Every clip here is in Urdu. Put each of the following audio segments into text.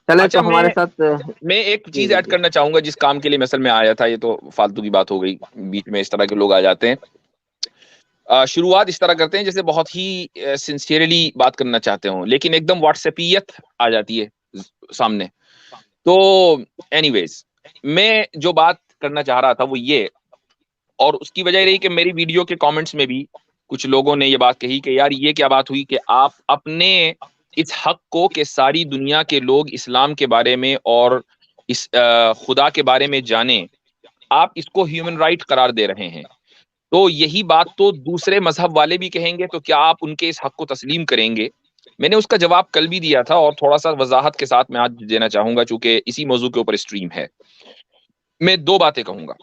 چلیں اچھا تو ہمارے ساتھ میں ایک جی چیز جی ایڈ جی کرنا چاہوں گا جس کام کے لیے مثلا میں آیا تھا. یہ تو فالتو کی بات ہو گئی, بیچ میں اس طرح کے لوگ آ جاتے ہیں. شروعات اس طرح کرتے ہیں جیسے بہت ہی سنسیئرلی بات کرنا چاہتے ہوں, لیکن ایک دم واٹس ایپیت آ جاتی ہے سامنے. تو اینی ویز میں جو بات کرنا چاہ رہا تھا وہ یہ, اور اس کی وجہ رہی کہ میری ویڈیو کے کامنٹس میں بھی کچھ لوگوں نے یہ بات کہی کہ یار یہ کیا بات ہوئی کہ آپ اپنے اس حق کو کہ ساری دنیا کے لوگ اسلام کے بارے میں اور اس خدا کے بارے میں جانیں, آپ اس کو ہیومن رائٹ قرار دے رہے ہیں. تو یہی بات تو دوسرے مذہب والے بھی کہیں گے, تو کیا آپ ان کے اس حق کو تسلیم کریں گے؟ میں نے اس کا جواب کل بھی دیا تھا, اور تھوڑا سا وضاحت کے ساتھ میں آج دینا چاہوں گا چونکہ اسی موضوع کے اوپر اسٹریم ہے. میں دو باتیں کہوں گا.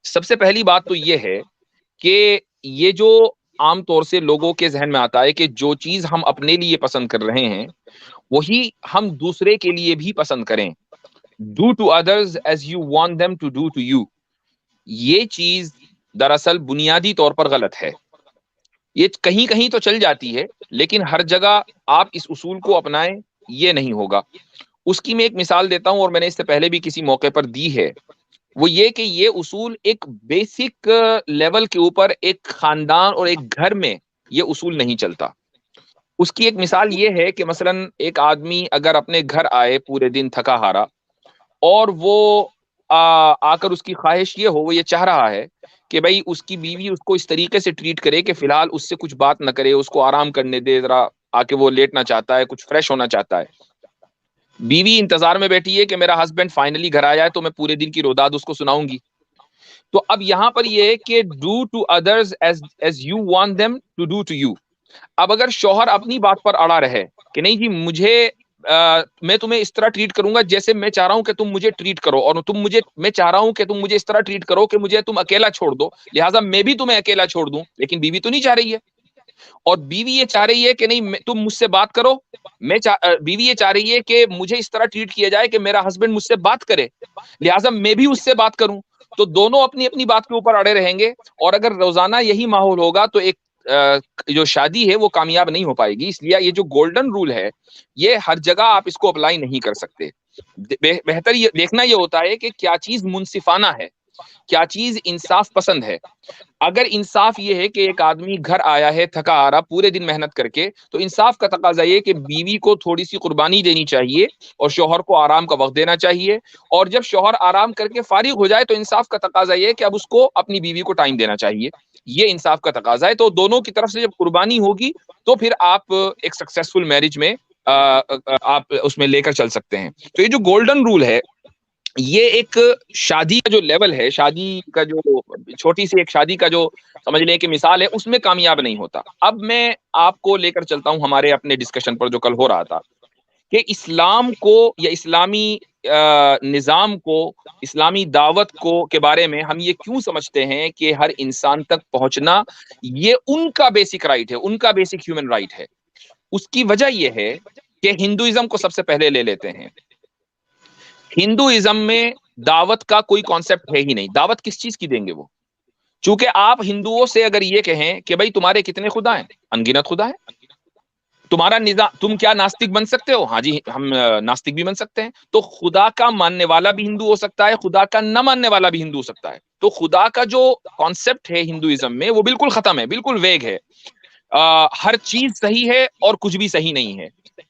سب سے پہلی بات تو یہ ہے کہ یہ جو عام طور سے لوگوں کے ذہن میں آتا ہے کہ جو چیز ہم اپنے لیے پسند کر رہے ہیں وہی ہم دوسرے کے لیے بھی پسند کریں. Do to others as you want them to do to you. یہ چیز دراصل بنیادی طور پر غلط ہے. یہ کہیں کہیں تو چل جاتی ہے, لیکن ہر جگہ آپ اس اصول کو اپنائیں یہ نہیں ہوگا. اس کی میں ایک مثال دیتا ہوں, اور میں نے اس سے پہلے بھی کسی موقع پر دی ہے. وہ یہ کہ یہ اصول ایک بیسک لیول کے اوپر ایک خاندان اور ایک گھر میں یہ اصول نہیں چلتا. اس کی ایک مثال یہ ہے کہ مثلا ایک آدمی اگر اپنے گھر آئے پورے دن تھکا ہارا, اور وہ آ کر اس کی خواہش یہ ہو, وہ یہ چاہ رہا ہے کہ بھائی اس کی بیوی اس کو اس طریقے سے ٹریٹ کرے کہ فی الحال اس سے کچھ بات نہ کرے, اس کو آرام کرنے دے, ذرا آ کے وہ لیٹنا چاہتا ہے, کچھ فریش ہونا چاہتا ہے. بیوی انتظار میں بیٹھی ہے کہ میرا ہسبینڈ فائنلی گھر آیا ہے تو میں پورے دن کی روداد اس کو سناؤں گی. تو اب یہاں پر یہ ہے کہ do to others as you want them to do to you. اب اگر شوہر اپنی بات پر اڑا رہے کہ نہیں جی مجھے میں تمہیں اس طرح ٹریٹ کروں گا جیسے میں چاہ رہا ہوں کہ تم مجھے ٹریٹ کرو, اور میں چاہ رہا ہوں کہ تم مجھے اس طرح ٹریٹ کرو کہ مجھے تم اکیلا چھوڑ دو, لہٰذا میں بھی تمہیں اکیلا چھوڑ دوں, لیکن بیوی تو نہیں چاہ رہی ہے. اور بیوی یہ چاہ رہی ہے کہ نہیں تم مجھ سے بات کرو, بیوی یہ چاہ رہی ہے کہ مجھے اس طرح ٹریٹ کیا جائے کہ میرا ہسبینڈ مجھ سے بات کرے, لہٰذا میں بھی اس سے بات کروں. تو دونوں اپنی اپنی بات کے اوپر اڑے رہیں گے, اور اگر روزانہ یہی ماحول ہوگا تو ایک جو شادی ہے وہ کامیاب نہیں ہو پائے گی. اس لیے یہ جو گولڈن رول ہے یہ ہر جگہ آپ اس کو اپلائی نہیں کر سکتے. بہتر یہ دیکھنا یہ ہوتا ہے کہ کیا چیز منصفانہ ہے, کیا چیز انصاف پسند ہے. اگر انصاف یہ ہے کہ ایک آدمی گھر آیا ہے تھکا آ رہا پورے دن محنت کر کے, تو انصاف کا تقاضا یہ کہ بیوی کو تھوڑی سی قربانی دینی چاہیے اور شوہر کو آرام کا وقت دینا چاہیے. اور جب شوہر آرام کر کے فارغ ہو جائے تو انصاف کا تقاضا یہ کہ اب اس کو اپنی بیوی کو ٹائم دینا چاہیے. یہ انصاف کا تقاضا ہے. تو دونوں کی طرف سے جب قربانی ہوگی تو پھر آپ ایک سکسیسفل میرج میں آپ اس میں لے کر چل سکتے ہیں. تو یہ جو گولڈن رول ہے یہ ایک شادی کا جو لیول ہے, شادی کا جو چھوٹی سی ایک شادی کا جو سمجھ لیں کہ مثال ہے, اس میں کامیاب نہیں ہوتا. اب میں آپ کو لے کر چلتا ہوں ہمارے اپنے ڈسکشن پر جو کل ہو رہا تھا کہ اسلام کو یا اسلامی نظام کو, اسلامی دعوت کو کے بارے میں ہم یہ کیوں سمجھتے ہیں کہ ہر انسان تک پہنچنا یہ ان کا بیسک رائٹ ہے, ان کا بیسک ہیومن رائٹ ہے. اس کی وجہ یہ ہے کہ ہندوازم کو سب سے پہلے لے لیتے ہیں. ہندوازم میں دعوت کا کوئی کانسیپٹ ہے ہی نہیں. دعوت کس چیز کی دیں گے وہ؟ چونکہ آپ ہندوؤں سے اگر یہ کہیں کہ بھائی تمہارے کتنے خدا ہیں, انگنت خدا ہیں, تمہارا نظام, تم کیا ناستک بن سکتے ہو؟ ہاں جی ہم ناستک بھی بن سکتے ہیں. تو خدا کا ماننے والا بھی ہندو ہو سکتا ہے, خدا کا نہ ماننے والا بھی ہندو ہو سکتا ہے. تو خدا کا جو کانسیپٹ ہے ہندوازم میں وہ بالکل ختم ہے, بالکل ویگ ہے. ہر چیز صحیح ہے اور کچھ بھی صحیح نہیں ہے.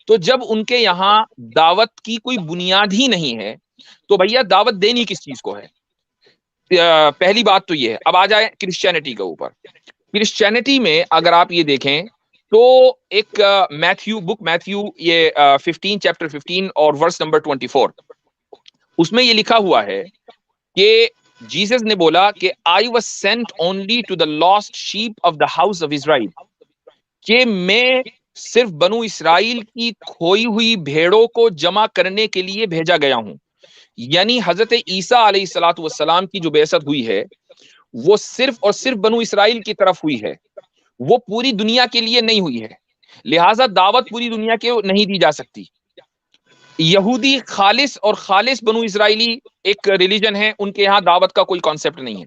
تو جب ان کے یہاں دعوت کی کوئی بنیاد ہی نہیں ہے تو بھیا دعوت دینی کس چیز کو ہے؟ پہلی بات تو یہ ہے. اب آ جائے کرسچینٹی کے اوپر. کرسچینٹی میں اگر آپ یہ دیکھیں تو ایک میتھیو یہ 15 چیپٹر 15 اور ورس نمبر 24 اس میں یہ لکھا ہوا ہے کہ جیسس نے بولا کہ I was sent only to the lost sheep of the house of Israel, کہ میں صرف بنو اسرائیل کی کھوئی ہوئی بھیڑوں کو جمع کرنے کے لیے بھیجا گیا ہوں. یعنی حضرت عیسیٰ علیہ الصلوۃ والسلام کی جو بعثت ہوئی ہے وہ صرف اور صرف بنو اسرائیل کی طرف ہوئی ہے, وہ پوری دنیا کے لیے نہیں ہوئی ہے. لہٰذا دعوت پوری دنیا کے نہیں دی جا سکتی. یہودی خالص اور خالص بنو اسرائیلی ایک ریلیجن ہے, ان کے یہاں دعوت کا کوئی کانسیپٹ نہیں ہے.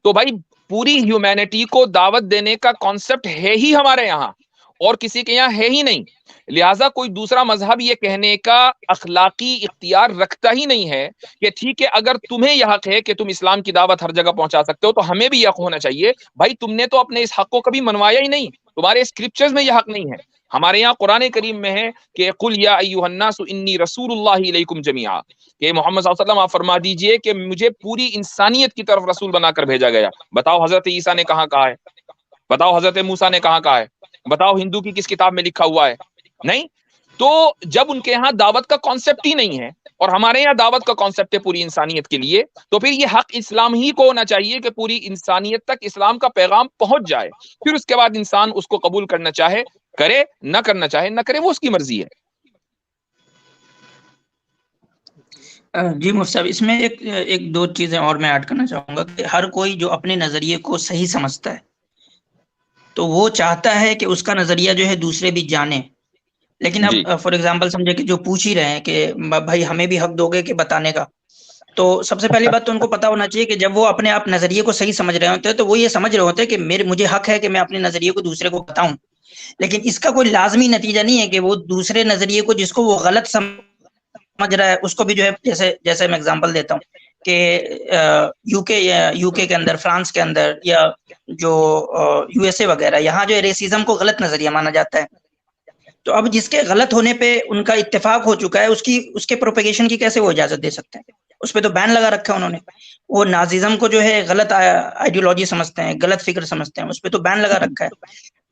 تو بھائی پوری ہیومینٹی کو دعوت دینے کا کانسیپٹ ہے ہی ہمارے یہاں, اور کسی کے یہاں ہے ہی نہیں. لہٰذا کوئی دوسرا مذہب یہ کہنے کا اخلاقی اختیار رکھتا ہی نہیں ہے کہ ٹھیک ہے اگر تمہیں یہ حق ہے کہ تم اسلام کی دعوت ہر جگہ پہنچا سکتے ہو تو ہمیں بھی یہ حق ہونا چاہیے. بھائی تم نے تو اپنے اس حق کو کبھی منوایا ہی نہیں, تمہارے اسکرپچرز میں یہ حق نہیں ہے. ہمارے یہاں قرآن کریم میں ہے کہ قل یا ایھا الناس انی رسول اللہ الیکم جمیعا, کہ محمد صلی اللہ علیہ وسلم آپ فرما دیجئے کہ مجھے پوری انسانیت کی طرف رسول بنا کر بھیجا گیا. بتاؤ حضرت عیسیٰ نے کہاں کہا ہے؟ بتاؤ حضرت موسیٰ نے کہاں کہا ہے؟ بتاؤ ہندو کی کس کتاب میں لکھا ہوا ہے؟ نہیں. تو جب ان کے یہاں دعوت کا کانسیپٹ ہی نہیں ہے اور ہمارے یہاں دعوت کا کانسیپٹ ہے پوری انسانیت کے لیے, تو پھر یہ حق اسلام ہی کو ہونا چاہیے کہ پوری انسانیت تک اسلام کا پیغام پہنچ جائے. پھر اس کے بعد انسان اس کو قبول کرنا چاہے کرے, نہ کرنا چاہے نہ کرے, وہ اس کی مرضی ہے. جی مفتی صاحب, اس میں ایک دو چیزیں اور میں ایڈ کرنا چاہوں گا کہ ہر کوئی جو اپنے نظریے کو صحیح سمجھتا ہے تو وہ چاہتا ہے کہ اس کا نظریہ جو ہے دوسرے بھی جانے. لیکن اب فار ایگزامپل سمجھے کہ جو پوچھ ہی رہے ہیں کہ بھائی ہمیں بھی حق دو گے کہ بتانے کا, تو سب سے پہلی بات تو ان کو پتا ہونا چاہیے کہ جب وہ اپنے آپ نظریے کو صحیح سمجھ رہے ہوتے ہیں تو وہ یہ سمجھ رہے ہوتے ہیں کہ مجھے حق ہے کہ میں اپنے نظریے کو دوسرے کو بتاؤں. لیکن اس کا کوئی لازمی نتیجہ نہیں ہے کہ وہ دوسرے نظریے کو جس کو وہ غلط سمجھ رہا ہے اس کو بھی جو ہے جیسے میں اگزامپل دیتا ہوں کہ یو کے کے اندر, فرانس کے اندر یا جو یو ایس اے وغیرہ, یہاں جو ریسیزم کو غلط نظریہ مانا جاتا ہے. تو اب جس کے غلط ہونے پہ ان کا اتفاق ہو چکا ہے اس کے پروپیگیشن کی کیسے وہ اجازت دے سکتے ہیں؟ اس پہ تو بین لگا رکھا ہے انہوں نے. وہ نازیزم کو جو ہے غلط آئیڈیولوجی سمجھتے ہیں, غلط فکر سمجھتے ہیں, اس پہ تو بین لگا رکھا ہے.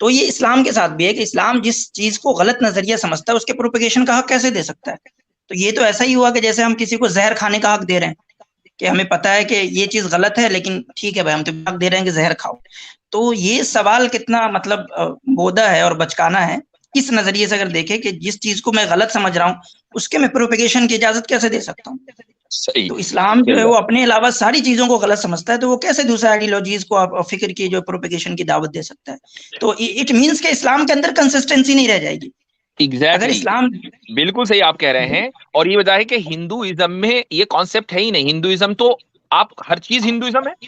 تو یہ اسلام کے ساتھ بھی ہے کہ اسلام جس چیز کو غلط نظریہ سمجھتا ہے اس کے پروپیگیشن کا حق کیسے دے سکتا ہے؟ تو یہ تو ایسا ہی ہوا کہ جیسے ہم کسی کو زہر کھانے کا حق دے رہے ہیں کہ ہمیں پتا ہے کہ یہ چیز غلط ہے لیکن ٹھیک ہے بھائی ہم تو حق دے رہے ہیں کہ زہر کھاؤ. تو یہ سوال کتنا مطلب بودا ہے اور بچکانا ہے کس نظریے سے اگر دیکھیں کہ جس چیز کو میں غلط سمجھ رہا ہوں اس کے میں پروپیگیشن کی اجازت کیسے دے سکتا ہوں؟ صحیح. تو اسلام جو ہے وہ اپنے علاوہ ساری چیزوں کو غلط سمجھتا ہے, تو وہ کیسے دوسرے آئیڈیولوجیز کو فکر کی جو پروپیگیشن کی دعوت دے سکتا ہے؟ تو اٹ مینس کہ اسلام کے اندر کنسسٹنسی نہیں رہ جائے گی. اگر اسلام بالکل صحیح آپ کہہ رہے ہیں. اور یہ وجہ ہے کہ ہندوازم میں یہ کانسیپٹ ہے ہی نہیں. ہندوازم تو آپ ہر چیز ہندوازم ہے,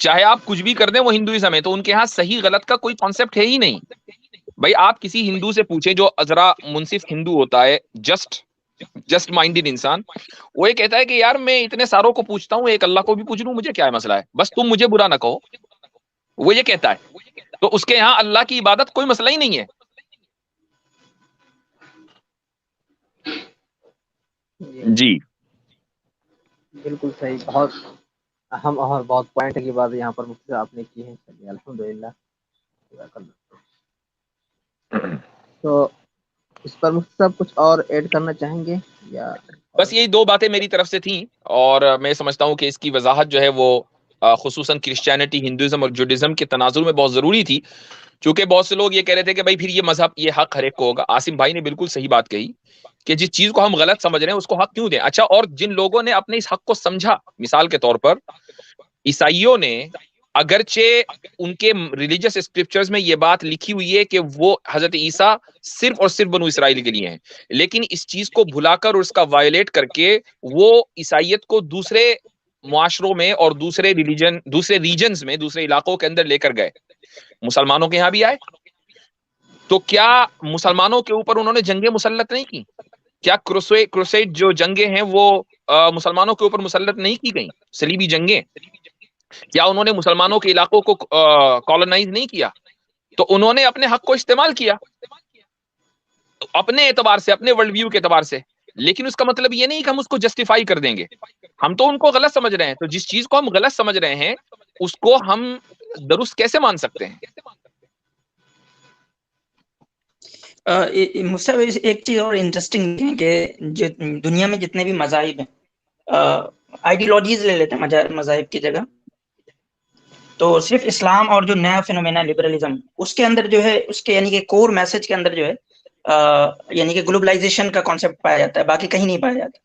چاہے آپ کچھ بھی کر دیں وہ ہندوازم ہے. تو ان کے ہاں صحیح غلط کا کوئی کانسیپٹ ہے ہی نہیں. بھائی آپ کسی ہندو سے پوچھیں جو ذرا منصف ہندو ہوتا ہے, جسٹ مائنڈڈ انسان, وہ یہ کہتا ہے کہ یار میں اتنے ساروں کو پوچھتا ہوں, ایک اللہ کو بھی پوچھ لوں, مجھے کیا ہے مسئلہ ہے, بس تم مجھے برا نہ کہو. وہ یہ کہتا ہے. تو اس کے یہاں اللہ کی عبادت کوئی مسئلہ ہی نہیں ہے. جی بالکل صحیح, بہت اہم اور بہت پوائنٹ کی بات یہاں پر مفتی آپ نے کی ہے. الحمدللہ. تو اس پر مفتی صاحب کچھ اور ایڈ کرنا چاہیں گے یا؟ بس یہی دو باتیں میری طرف سے تھیں, اور میں سمجھتا ہوں کہ اس کی وضاحت جو ہے وہ خصوصاً کرسچینٹی, ہندوازم اور جوڈازم کے تناظر میں بہت ضروری تھی, چونکہ بہت سے لوگ یہ کہہ رہے تھے کہ بھائی پھر یہ مذہب یہ حق ہر ایک کو ہوگا. عاصم بھائی نے بالکل صحیح بات کہی کہ جس چیز کو ہم غلط سمجھ رہے ہیں اس کو حق کیوں دیں. اچھا, اور جن لوگوں نے اپنے اس حق کو سمجھا, مثال کے طور پر عیسائیوں نے, اگرچہ ان کے ریلیجس اسکرپچرز میں یہ بات لکھی ہوئی ہے کہ وہ حضرت عیسیٰ صرف اور صرف بنو اسرائیل کے لیے ہیں, لیکن اس چیز کو بھلا کر اور اس کا وائلیٹ کر کے وہ عیسائیت کو دوسرے معاشروں میں اور دوسرے ریجنز میں, دوسرے علاقوں کے اندر لے کر گئے. مسلمانوں کے یہاں بھی آئے. تو کیا مسلمانوں کے اوپر انہوں نے جنگیں مسلط نہیں کی؟ کیا کروسیڈ جو جنگیں ہیں وہ مسلمانوں کے اوپر مسلط نہیں کی گئیں؟ صلیبی جنگیں, کیا انہوں نے مسلمانوں کے علاقوں کو کالونائز نہیں کیا؟ تو انہوں نے اپنے حق کو استعمال کیا اپنے اعتبار سے, اپنے ورلڈ ویو کے اعتبار سے, لیکن اس کا مطلب یہ نہیں کہ ہم اس کو جسٹیفائی کر دیں گے. ہم تو ان کو غلط سمجھ رہے ہیں, تو جس چیز کو ہم غلط سمجھ رہے ہیں اس کو ہم درست کیسے مان سکتے ہیں؟ ایک چیز اور انٹرسٹنگ ہے کہ دنیا میں جتنے بھی مذاہب ہیں, آئیڈیولوجیز لے لیتے ہیں مذاہب کی جگہ, تو صرف اسلام اور جو نیا فینومینا لبرلزم, اس کے اندر جو ہے اس کے یعنی کہ کور میسج کے اندر جو ہے یعنی کہ گلوبلائزیشن کا کانسیپٹ پایا جاتا ہے, باقی کہیں نہیں پایا جاتا.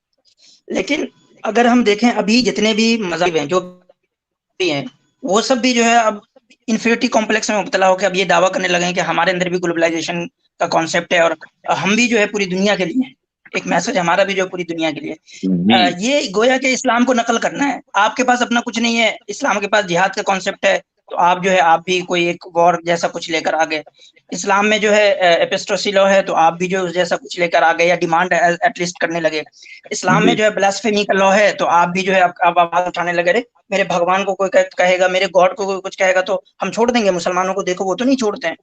لیکن اگر ہم دیکھیں ابھی جتنے بھی مذاہب ہیں جو بھی ہیں وہ سب بھی جو ہے اب انفیریٹی کمپلیکس میں مبتلا ہو کے اب یہ دعویٰ کرنے لگے ہیں کہ ہمارے اندر بھی گلوبلائزیشن کا کانسیپٹ ہے اور ہم بھی جو ہے پوری دنیا کے لیے, ایک میسج ہمارا بھی جو ہے پوری دنیا کے لیے. یہ گویا کہ اسلام کو نقل کرنا ہے. آپ کے پاس اپنا کچھ نہیں ہے, اسلام کے پاس جہاد کا کانسیپٹ ہے, تو آپ جو ہے آپ بھی کوئی ایک وار جیسا کچھ لے کر آ گئے. اسلام میں جو ہے اپسٹوسی لا ہے تو آپ بھی جو جیسا کچھ لے کر آ گئے یا ڈیمانڈ ایٹ لیسٹ کرنے لگے. اسلام میں جو ہے بلاسفیمی کا لا ہے تو آپ بھی جو ہے آپ آواز اٹھانے لگے رے میرے بھگوان کو کوئی کہے گا, میرے گاڈ کو کوئی کچھ کہے گا تو ہم چھوڑ دیں گے, مسلمانوں کو دیکھو وہ تو نہیں چھوڑتے ہیں.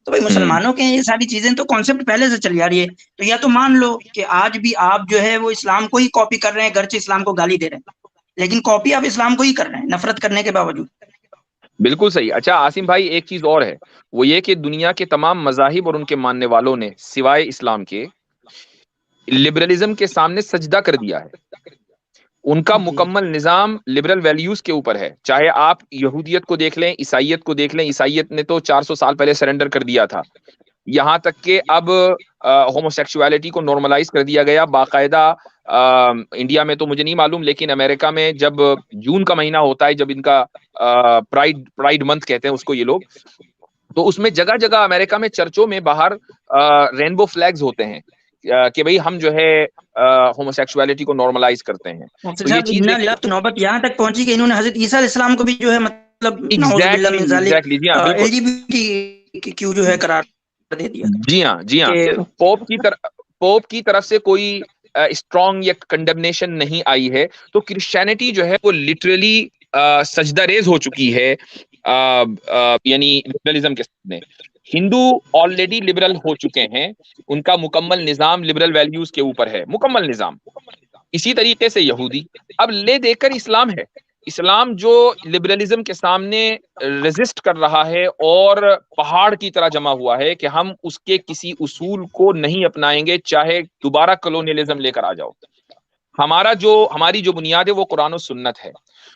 تو بھائی مسلمانوں کے یہ ساری چیزیں تو کانسیپٹ پہلے سے چلی آ رہی ہے. تو یا تو مان لو کہ آج بھی آپ جو ہے وہ اسلام کو ہی کاپی کر رہے ہیں, گرچہ اسلام کو گالی دے رہے ہیں, لیکن کاپی آپ اسلام کو ہی کر رہے ہیں نفرت کرنے کے باوجود. بالکل صحیح. اچھا عاصم بھائی, ایک چیز اور ہے, وہ یہ کہ دنیا کے تمام مذاہب اور ان کے ماننے والوں نے سوائے اسلام کے لبرلزم کے سامنے سجدہ کر دیا ہے. ان کا جی مکمل نظام لبرل ویلیوز کے اوپر ہے. چاہے آپ یہودیت کو دیکھ لیں, عیسائیت کو دیکھ لیں, عیسائیت نے تو 400 سال پہلے سرنڈر کر دیا تھا. یہاں تک کہ اب ہومو سیکسولیٹی کو نارملائز کر دیا گیا باقاعدہ. انڈیا میں تو مجھے نہیں معلوم, لیکن امریکہ میں جب جون کا مہینہ ہوتا ہے, جب ان کا پرائیڈ منتھ کہتے ہیں اس کو یہ لوگ, تو اس میں جگہ جگہ امریکہ میں چرچوں میں باہر رینبو فلیگز ہوتے ہیں کہ بھئی ہم جو ہے ہومو سیکسولیٹی کو نارملائز کرتے ہیں. تو یہ چیز تو نوبت یہاں تک پہنچی کہ انہوں نے حضرت عیسیٰ علیہ السلام کو بھی جو ہے مطلب نعوذ باللہ من ذالک جی ہاں بالکل, L G B T Q جو ہے قرار دے دیا جی ہاں جی ہاں. کہ پوپ کی طرف سے کوئی اسٹرانگ یا کنڈمنیشن نہیں آئی ہے. تو کرسچینٹی جو ہے وہ لٹرلی سجدہ ریز ہو چکی ہے یعنی لبرلزم کے سامنے. ہندو آلریڈی لبرل ہو چکے ہیں, ان کا مکمل نظام لبرل ویلیوز کے اوپر ہے, مکمل نظام. اسی طریقے سے یہودی اب لے دے کر اسلام ہے. اسلام جو لبرلزم کے سامنے ریزسٹ کر رہا ہے اور پہاڑ کی طرح جمع ہوا ہے کہ ہم اس کے کسی اصول کو نہیں اپنائیں گے, چاہے دوبارہ کلونیلزم لے کر آ جاؤ. ہماری جو بنیاد ہے وہ قرآن و سنت ہے.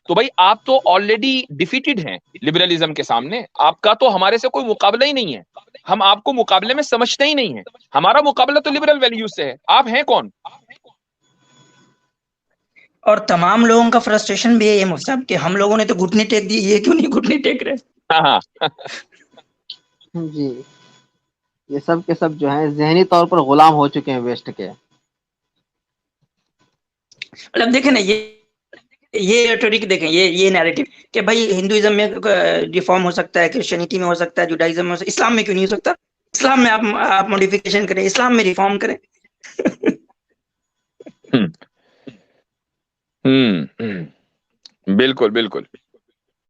تو بھائی آپ تو آلریڈی ڈیفیٹڈ ہیں لبرلزم کے سامنے, آپ کا تو ہمارے سے کوئی مقابلہ ہی نہیں ہے. ہم آپ کو مقابلے میں سمجھتے ہی نہیں ہیں. ہمارا مقابلہ تو لبرل ویلیوز سے ہے, آپ ہیں کون؟ اور تمام لوگوں کا فرسٹریشن بھی ہے مفتی صاحب کہ ہم لوگوں نے تو گھٹنے ٹیک دی, یہ کیوں نہیں گھٹنے ٹیک رہے. ہاں جی, یہ سب کے سب جو ہیں ذہنی طور پر غلام ہو چکے ہیں ویسٹ کے. مطلب دیکھیں نا یہ ریٹورک دیکھیں, یہ نیریٹو کہ بھائی ہندوازم میں ریفارم ہو سکتا ہے, کرسچینٹی میں ہو سکتا ہے, جوڈائزم میں ہو سکتا ہے, اسلام میں کیوں نہیں ہو سکتا؟ اسلام میں آپ موڈیفیکیشن کریں, اسلام میں ریفارم کریں. بالکل بالکل.